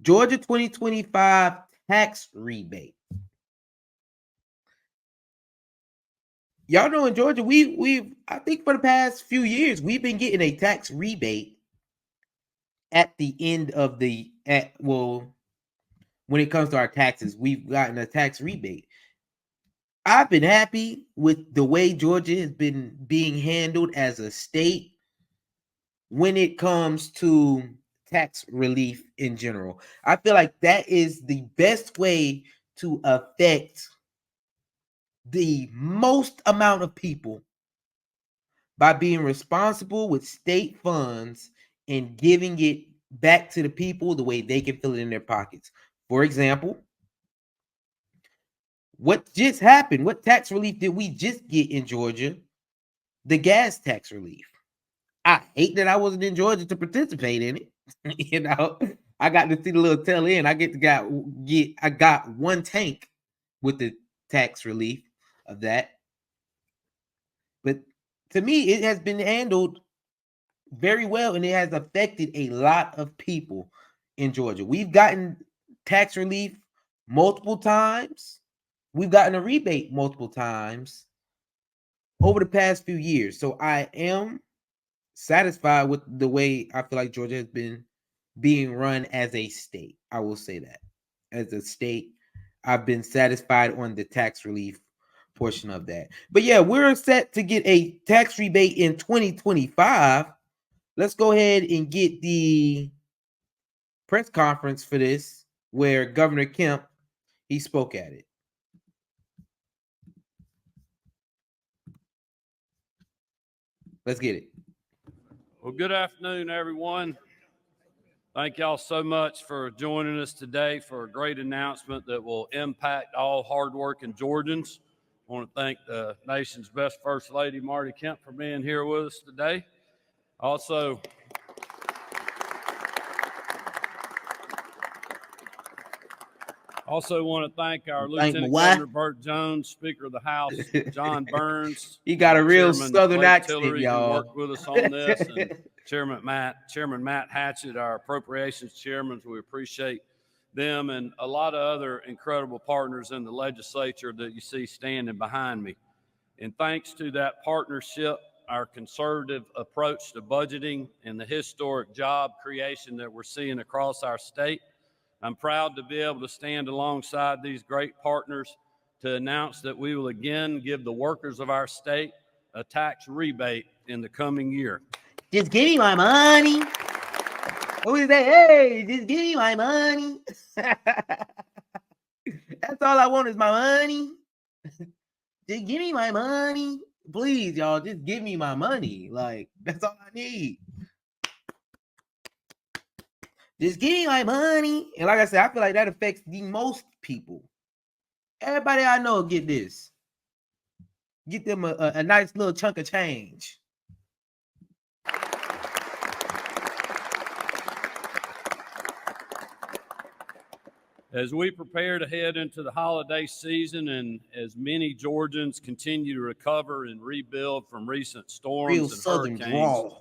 Georgia 2025 tax rebate. Y'all know in Georgia, we I think for the past few years, we've been getting a tax rebate at the end of when it comes to our taxes, we've gotten a tax rebate. I've been happy with the way Georgia has been being handled as a state when it comes to tax relief in general. I feel like that is the best way to affect the most amount of people by being responsible with state funds and giving it back to the people the way they can feel it in their pockets. For example, what just happened? What tax relief did we just get in Georgia? The gas tax relief. I hate that I wasn't in Georgia to participate in it. I got to see the little tail end. I got one tank with the tax relief of that. But to me, it has been handled very well, and it has affected a lot of people in Georgia. We've gotten tax relief multiple times. We've gotten a rebate multiple times over the past few years. So I am satisfied with the way I feel like Georgia has been being run as a state. I will say that. As a state, I've been satisfied on the tax relief portion of that. But yeah, we're set to get a tax rebate in 2025. Let's go ahead and get the press conference for this where Governor Kemp, he spoke at it. Let's get it. Well, good afternoon, everyone. Thank y'all so much for joining us today for a great announcement that will impact all hardworking Georgians. I want to thank the nation's best First Lady, Marty Kemp, for being here with us today. Also want to thank our Lieutenant Governor Burt Jones, Speaker of the House, John Burns. He got a real Chairman Southern Blake accent, Tillery, y'all. who worked with us on this, and Chairman Matt Hatchett, our Appropriations Chairman. We appreciate them and a lot of other incredible partners in the legislature that you see standing behind me. And thanks to that partnership, our conservative approach to budgeting and the historic job creation that we're seeing across our state, I'm proud to be able to stand alongside these great partners to announce that we will again give the workers of our state a tax rebate in the coming year. Just give me my money. Who is that? Hey, just give me my money. That's all I want is my money. Just give me my money. Please, y'all, just give me my money. Like, that's all I need. Just give me my money. And like I said, I feel like that affects the most people. Everybody I know get this. Get them a nice little chunk of change. As we prepare to head into the holiday season and as many Georgians continue to recover and rebuild from recent storms and hurricanes,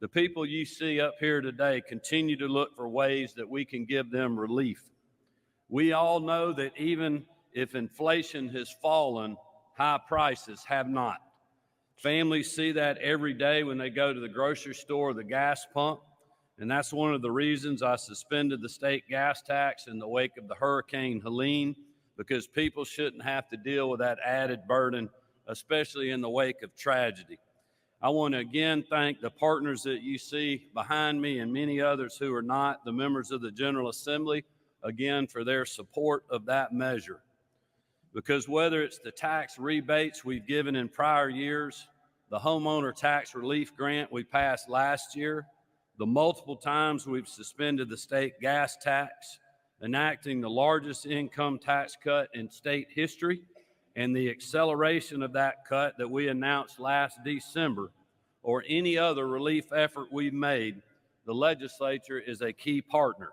the people you see up here today continue to look for ways that we can give them relief. We all know that even if inflation has fallen, high prices have not. Families see that every day when they go to the grocery store or the gas pump. And that's one of the reasons I suspended the state gas tax in the wake of the Hurricane Helene, because people shouldn't have to deal with that added burden, especially in the wake of tragedy. I want to again thank the partners that you see behind me and many others who are not, the members of the General Assembly, again, for their support of that measure. Because whether it's the tax rebates we've given in prior years, the homeowner tax relief grant we passed last year, the multiple times we've suspended the state gas tax, enacting the largest income tax cut in state history, and the acceleration of that cut that we announced last December, or any other relief effort we've made, the legislature is a key partner.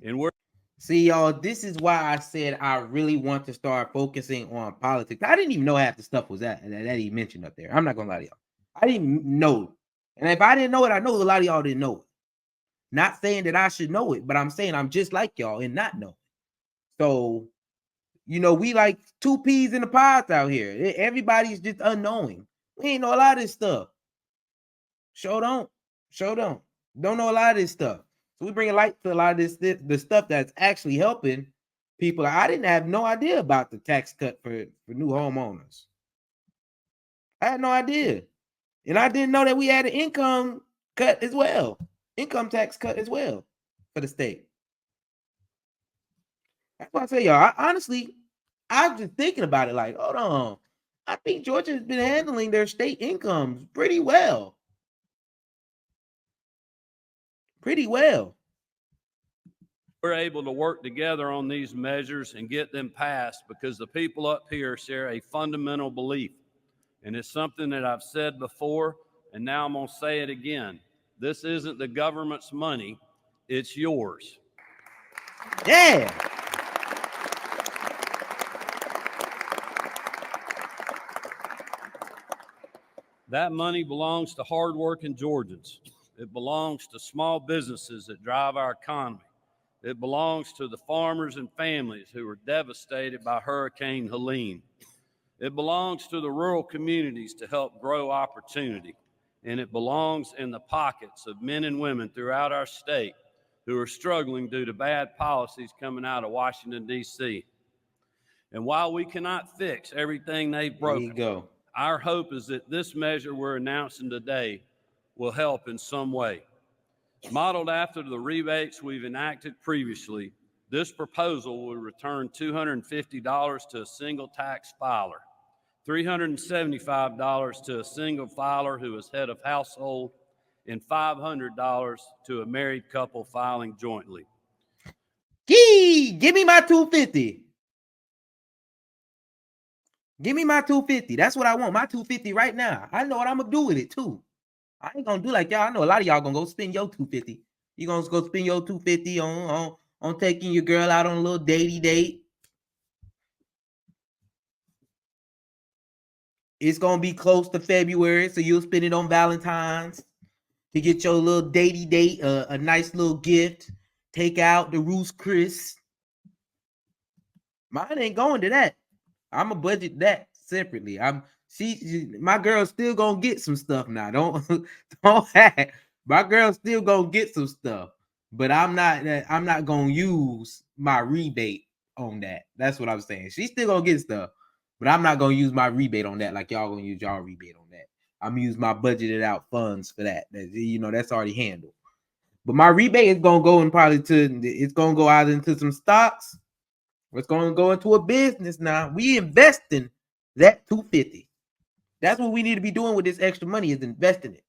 And see, y'all, this is why I said I really want to start focusing on politics. I didn't even know half the stuff was that he mentioned up there. I'm not gonna lie to y'all. I didn't know. And if I didn't know it, I know a lot of y'all didn't know it. Not saying that I should know it, but I'm saying I'm just like y'all and not know. So, we like two peas in the pods out here. Everybody's just unknowing. We ain't know a lot of this stuff. Show don't. Don't know a lot of this stuff. So we bring a light to a lot of this, the stuff that's actually helping people. I didn't have no idea about the tax cut for new homeowners. I had no idea. And I didn't know that we had an income cut as well. Income tax cut as well for the state. That's why I say, y'all, honestly, I'm just thinking about it like, hold on. I think Georgia has been handling their state incomes pretty well. We're able to work together on these measures and get them passed because the people up here share a fundamental belief. And it's something that I've said before, and now I'm going to say it again. This isn't the government's money, it's yours. Yeah. That money belongs to hardworking Georgians. It belongs to small businesses that drive our economy. It belongs to the farmers and families who were devastated by Hurricane Helene. It belongs to the rural communities to help grow opportunity. And it belongs in the pockets of men and women throughout our state who are struggling due to bad policies coming out of Washington, D.C. And while we cannot fix everything they've broken, our hope is that this measure we're announcing today will help in some way. Modeled after the rebates we've enacted previously, this proposal will return $250 to a single tax filer, $375 to a single filer who is head of household, and $500 to a married couple filing jointly. Give me my $250. Give me my $250. That's what I want. My $250 right now. I know what I'm gonna do with it too. I ain't gonna do like y'all. I know a lot of y'all gonna go spend your $250. You gonna go spend your $250 on taking your girl out on a little datey date. It's gonna be close to February, so you'll spend it on Valentine's to get your little datey date, a nice little gift. Take out the Roost Chris. Mine ain't going to that. I'm gonna budget that separately. My girl's still gonna get some stuff now. Don't hack. My girl's still gonna get some stuff, but I'm not gonna use my rebate on that. That's what I'm saying. She's still gonna get stuff, but I'm not gonna use my rebate on that like y'all gonna use y'all rebate on that. I'm gonna use my budgeted out funds for that. That's already handled. But my rebate is gonna go it's gonna go out into some stocks. It's going to go into a business now. We investing that $250. That's what we need to be doing with this extra money, is investing it.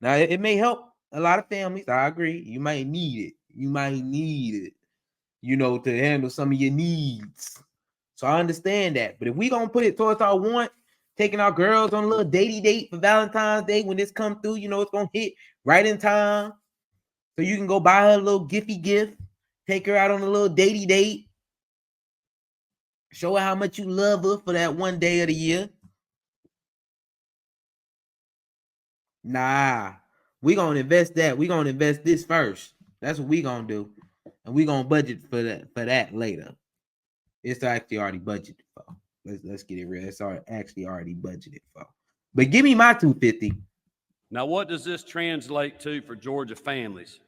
Now, it may help a lot of families. I agree. You might need it. To handle some of your needs. So I understand that. But if we going to put it towards our want, taking our girls on a little datey date for Valentine's Day, when this come through, it's going to hit right in time. So you can go buy her a little gifty gift, take her out on a little datey date. Show her how much you love her for that one day of the year. Nah, we gonna invest that. We gonna invest this first. That's what we gonna do, and we gonna budget for that later. It's actually already budgeted for. Let's get it real. It's actually already budgeted for. But give me my $250. Now, what does this translate to for Georgia families?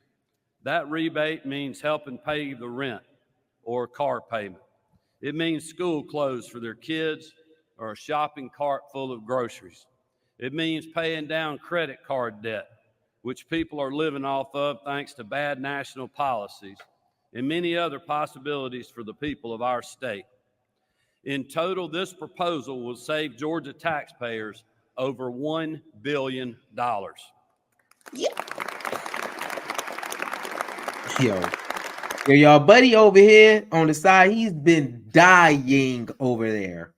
That rebate means helping pay the rent or car payment. It means school clothes for their kids or a shopping cart full of groceries. It means paying down credit card debt, which people are living off of thanks to bad national policies, and many other possibilities for the people of our state. In total, this proposal will save Georgia taxpayers over $1 billion. Yeah. Yo, y'all buddy over here on the side, he's been dying over there.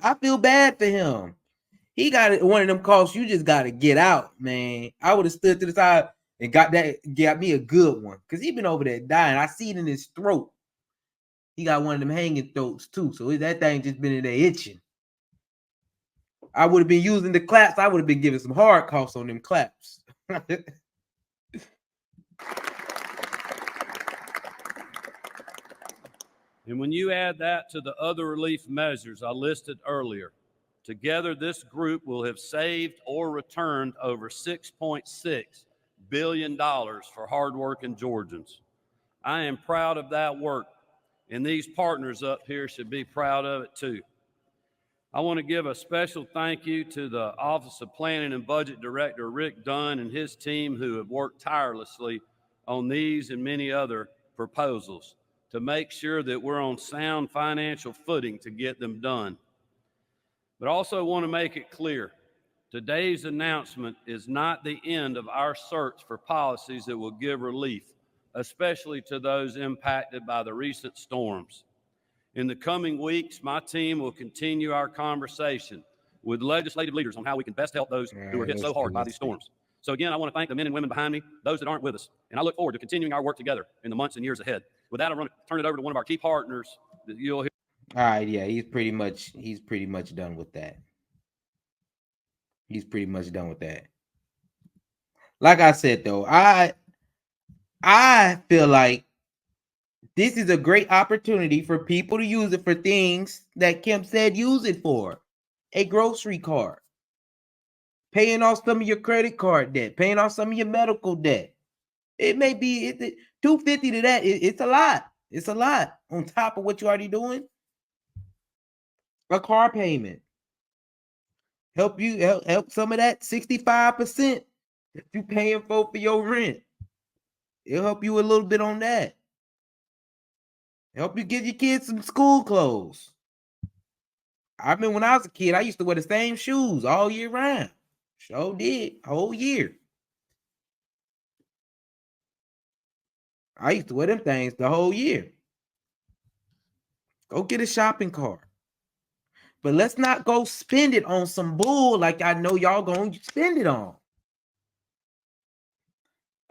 I feel bad for him. He got one of them calls. You just got to get out, man. I would have stood to the side and got me a good one, because he been over there dying. I see it in his throat. He got one of them hanging throats too, so that thing just been in there itching. I would have been using the claps. I would have been giving some hard coughs on them claps. And when you add that to the other relief measures I listed earlier, together this group will have saved or returned over $6.6 billion for hardworking Georgians. I am proud of that work, and these partners up here should be proud of it too. I want to give a special thank you to the Office of Planning and Budget Director Rick Dunn and his team who have worked tirelessly on these and many other proposals to make sure that we're on sound financial footing to get them done. But I also want to make it clear, today's announcement is not the end of our search for policies that will give relief, especially to those impacted by the recent storms. In the coming weeks, my team will continue our conversation with legislative leaders on how we can best help those who are hit so hard by these storms. So again, I want to thank the men and women behind me, those that aren't with us, and I look forward to continuing our work together in the months and years ahead. With that, I want to turn it over to one of our key partners that you'll hear. All right, yeah, he's pretty much done with that. He's pretty much done with that. Like I said, though, I feel like this is a great opportunity for people to use it for things that Kim said use it for. A grocery card, paying off some of your credit card debt, paying off some of your medical debt. It may be $250 to that. It's a lot. It's a lot on top of what you're already doing. A car payment. Help some of that 65% that you're paying for your rent. It'll help you a little bit on that. Help you get your kids some school clothes. I mean, when I was a kid, I used to wear the same shoes all year round. Sure did, whole year. I used to wear them things the whole year. Go get a shopping cart. But let's not go spend it on some bull like I know y'all going to spend it on.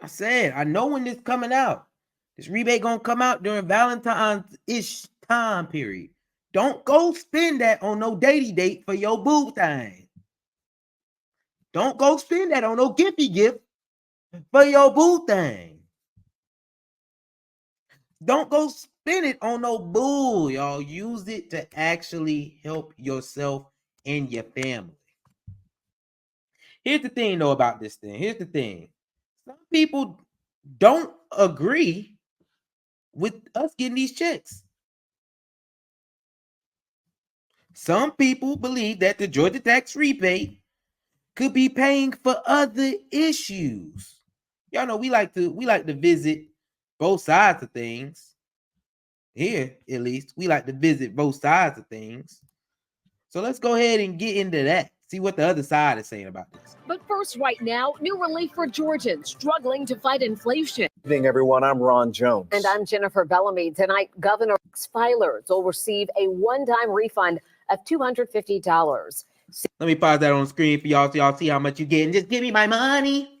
I said, I know when this coming out. This rebate going to come out during Valentine's-ish time period. Don't go spend that on no datey date for your boo thing. Don't go spend that on no gifty gift for your boo thing. Don't go spend it on no bull, y'all. Use it to actually help yourself and your family. Here's the thing, though, about this thing. Here's the thing. Some people don't agree with us getting these checks. Some people believe that the Georgia tax rebate could be paying for other issues. Y'all know we like to visit both sides of things. Here, at least, we like to visit both sides of things. So let's go ahead and get into that. See what the other side is saying about this. But first, right now, new relief for Georgians struggling to fight inflation. Good evening, everyone. I'm Ron Jones. And I'm Jennifer Bellamy. Tonight, Governor filers will receive a one-time refund of $250. Let me pause that on the screen for y'all so y'all see how much you're getting. Just give me my money.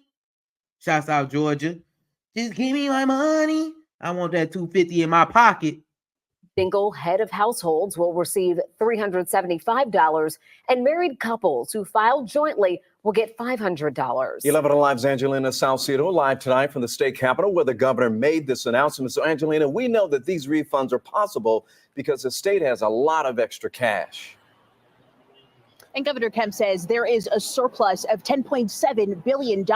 Shouts out Georgia. Just give me my money. I want that $250 in my pocket. Single head of households will receive $375, and married couples who filed jointly will get $500. 11 Alive's Angelina Salcedo live tonight from the state capitol where the governor made this announcement. So, Angelina, we know that these refunds are possible because the state has a lot of extra cash. And Governor Kemp says there is a surplus of $10.7 billion.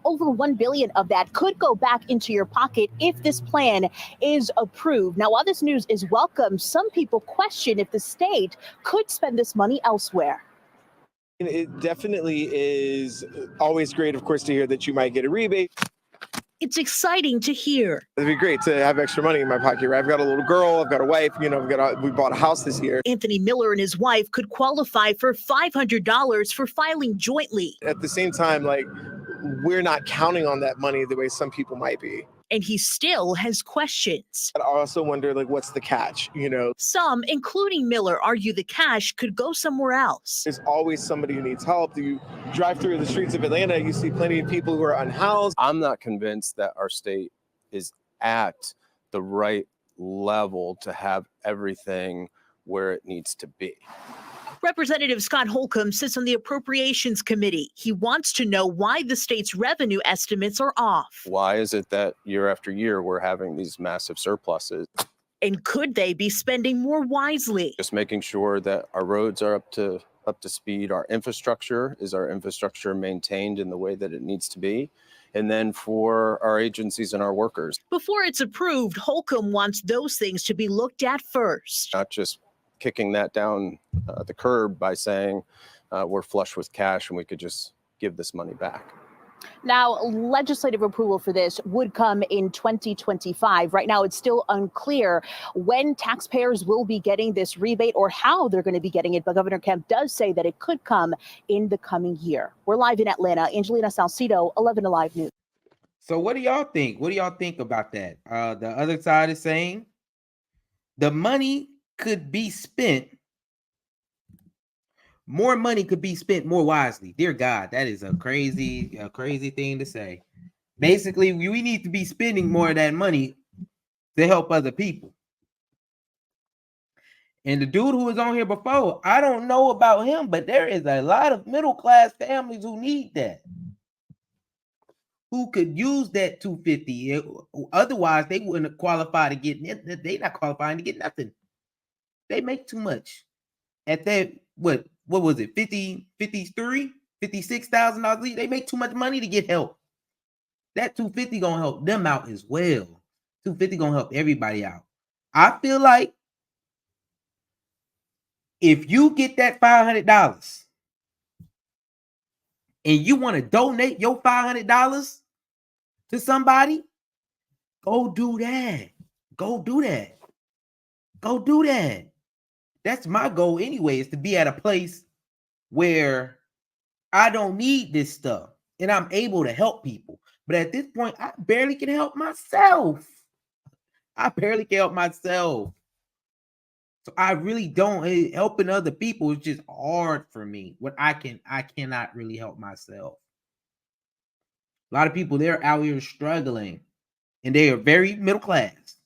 Over $1 billion of that could go back into your pocket if this plan is approved. Now, while this news is welcome, some people question if the state could spend this money elsewhere. It definitely is always great, of course, to hear that you might get a rebate. It's exciting to hear. It'd be great to have extra money in my pocket, right? I've got a little girl, I've got a wife, we bought a house this year. Anthony Miller and his wife could qualify for $500 for filing jointly. At the same time, we're not counting on that money the way some people might be. And he still has questions. I also wonder, what's the catch, Some, including Miller, argue the cash could go somewhere else. There's always somebody who needs help. You drive through the streets of Atlanta, you see plenty of people who are unhoused. I'm not convinced that our state is at the right level to have everything where it needs to be. Representative Scott Holcomb sits on the Appropriations Committee. He wants to know why the state's revenue estimates are off. Why is it that year after year we're having these massive surpluses? And could they be spending more wisely? Just making sure that our roads are up to speed. Our infrastructure maintained in the way that it needs to be. And then for our agencies and our workers. Before it's approved, Holcomb wants those things to be looked at first. Not just kicking that down the curb by saying we're flush with cash and we could just give this money back. Now, legislative approval for this would come in 2025. Right now, it's still unclear when taxpayers will be getting this rebate or how they're going to be getting it. But Governor Kemp does say that it could come in the coming year. We're live in Atlanta. Angelina Salcido, 11 Alive News. So what do y'all think? What do y'all think about that? The other side is saying the money could be spent. More money could be spent more wisely. Dear God, that is a crazy thing to say. Basically, we need to be spending more of that money to help other people. And the dude who was on here before, I don't know about him, but there is a lot of middle-class families who need that. Who could use that $250. Otherwise, they wouldn't qualify to get it. They're not qualifying to get nothing. They make too much. At that, what was it? $56,000. They make too much money to get help. That $250 gonna help them out as well. $250 gonna help everybody out. I feel like if you get that $500 and you want to donate your $500 to somebody, go do that. Go do that. Go do that. That's my goal anyway, is to be at a place where I don't need this stuff and I'm able to help people. But at this point, I barely can help myself. So I really don't. Helping other people is just hard for me. I cannot really help myself. A lot of people, they're out here struggling and they are very middle class,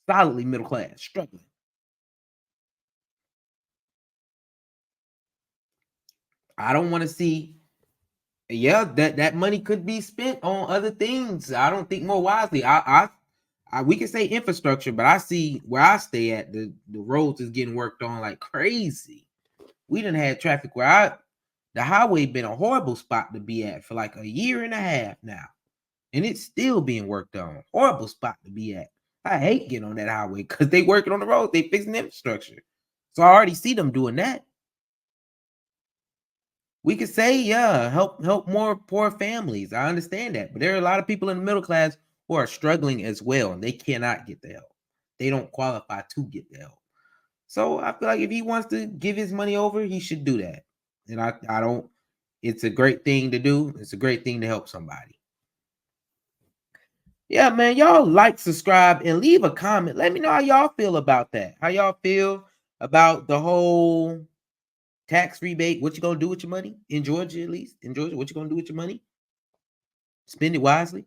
solidly middle class, struggling. I don't want to see, that money could be spent on other things. I don't think more wisely. We can say infrastructure, but I see where I stay at, the roads is getting worked on like crazy. We done had traffic where the highway been a horrible spot to be at for like a year and a half now. And it's still being worked on. Horrible spot to be at. I hate getting on that highway because they working on the road. They fixing the infrastructure. So I already see them doing that. We could say, help more poor families. I understand that. But there are a lot of people in the middle class who are struggling as well, and they cannot get the help. They don't qualify to get the help. So I feel like if he wants to give his money over, he should do that. And I don't, it's a great thing to do. It's a great thing to help somebody. Yeah, man, y'all like, subscribe, and leave a comment. Let me know how y'all feel about that. How y'all feel about the whole tax rebate? What you gonna do with your money? In Georgia, at least. In Georgia, what you gonna do with your money? Spend it wisely.